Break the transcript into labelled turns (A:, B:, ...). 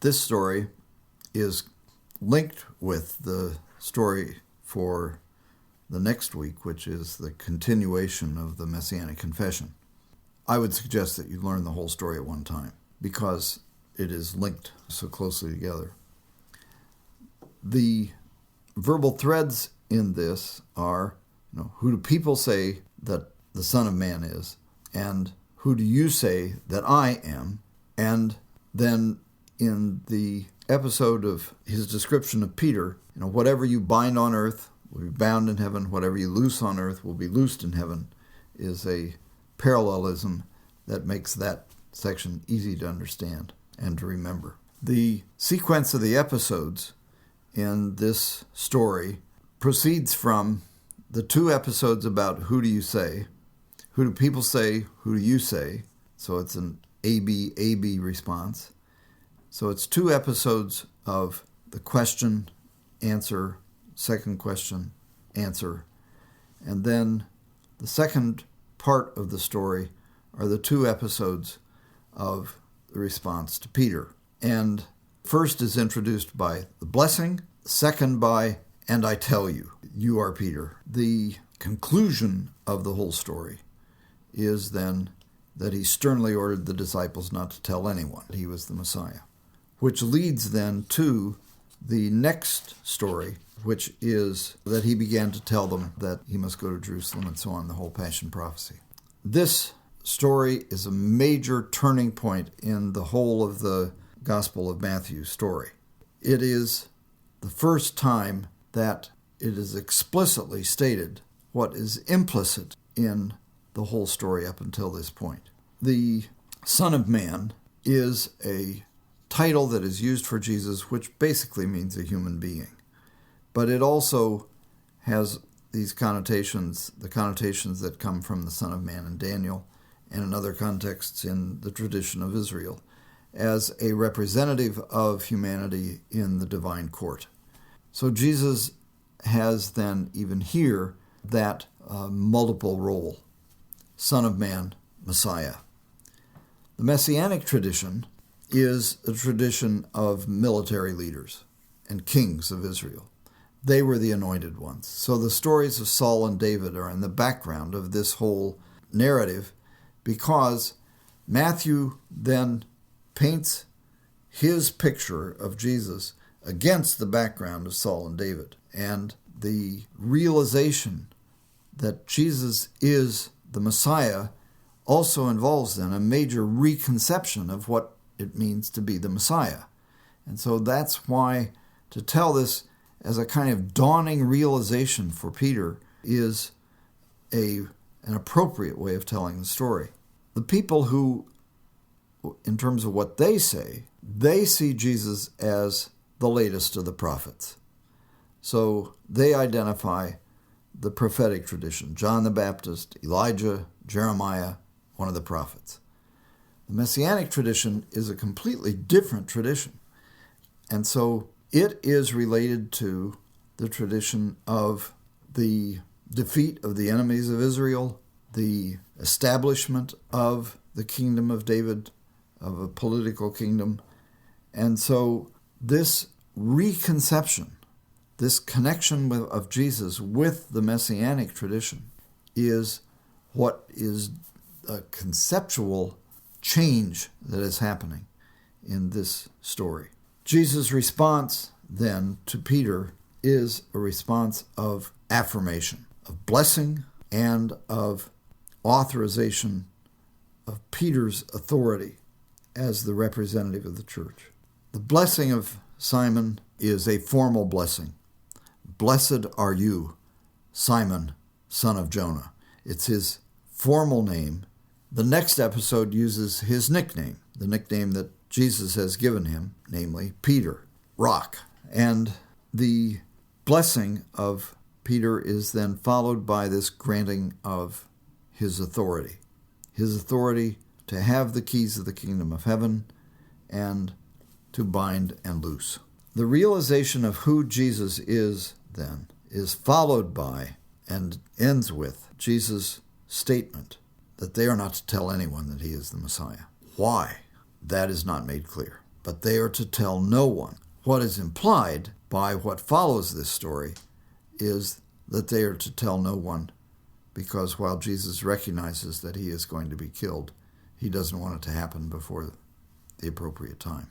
A: This story is linked with the story for the next week, which is the continuation of the Messianic Confession. I would suggest that you learn the whole story at one time because it is linked so closely together. The verbal threads in this are, who do people say that the Son of Man is? And who do you say that I am? And then in the episode of his description of Peter, whatever you bind on earth will be bound in heaven, whatever you loose on earth will be loosed in heaven, is a parallelism that makes that section easy to understand and to remember. The sequence of the episodes in this story proceeds from the two episodes about who do you say, who do people say, who do you say, so it's an A-B response. So it's two episodes of the question, answer, second question, answer, and then the second part of the story are the two episodes of the response to Peter. And first is introduced by the blessing, second by, and I tell you, you are Peter. The conclusion of the whole story is then that he sternly ordered the disciples not to tell anyone he was the Messiah, which leads then to the next story, which is that he began to tell them that he must go to Jerusalem and so on, the whole Passion prophecy. This story is a major turning point in the whole of the Gospel of Matthew story. It is the first time that it is explicitly stated what is implicit in the whole story up until this point. The Son of Man is a title that is used for Jesus, which basically means a human being. But it also has these connotations, the connotations that come from the Son of Man in Daniel and in other contexts in the tradition of Israel, as a representative of humanity in the divine court. So Jesus has then, even here, that multiple role, Son of Man, Messiah. The Messianic tradition is a tradition of military leaders and kings of Israel. They were the anointed ones. So the stories of Saul and David are in the background of this whole narrative because Matthew then paints his picture of Jesus against the background of Saul and David. And the realization that Jesus is the Messiah also involves then a major reconception of what it means to be the Messiah. And so that's why to tell this as a kind of dawning realization for Peter is an appropriate way of telling the story. The people who, in terms of what they see Jesus as the latest of the prophets. So they identify the prophetic tradition, John the Baptist, Elijah, Jeremiah, one of the prophets. The Messianic tradition is a completely different tradition. And so it is related to the tradition of the defeat of the enemies of Israel, the establishment of the kingdom of David, of a political kingdom. And so this reconception, this connection of Jesus with the Messianic tradition is what is a conceptual change that is happening in this story. Jesus' response then to Peter is a response of affirmation, of blessing, and of authorization of Peter's authority as the representative of the church. The blessing of Simon is a formal blessing. Blessed are you, Simon, son of Jonah. It's his formal name. The next episode uses his nickname, the nickname that Jesus has given him, namely Peter, Rock. And the blessing of Peter is then followed by this granting of his authority to have the keys of the kingdom of heaven and to bind and loose. The realization of who Jesus is, then, is followed by and ends with Jesus' statement that they are not to tell anyone that he is the Messiah. Why? That is not made clear. but they are to tell no one. What is implied by what follows this story is that they are to tell no one, because while Jesus recognizes that he is going to be killed, he doesn't want it to happen before the appropriate time.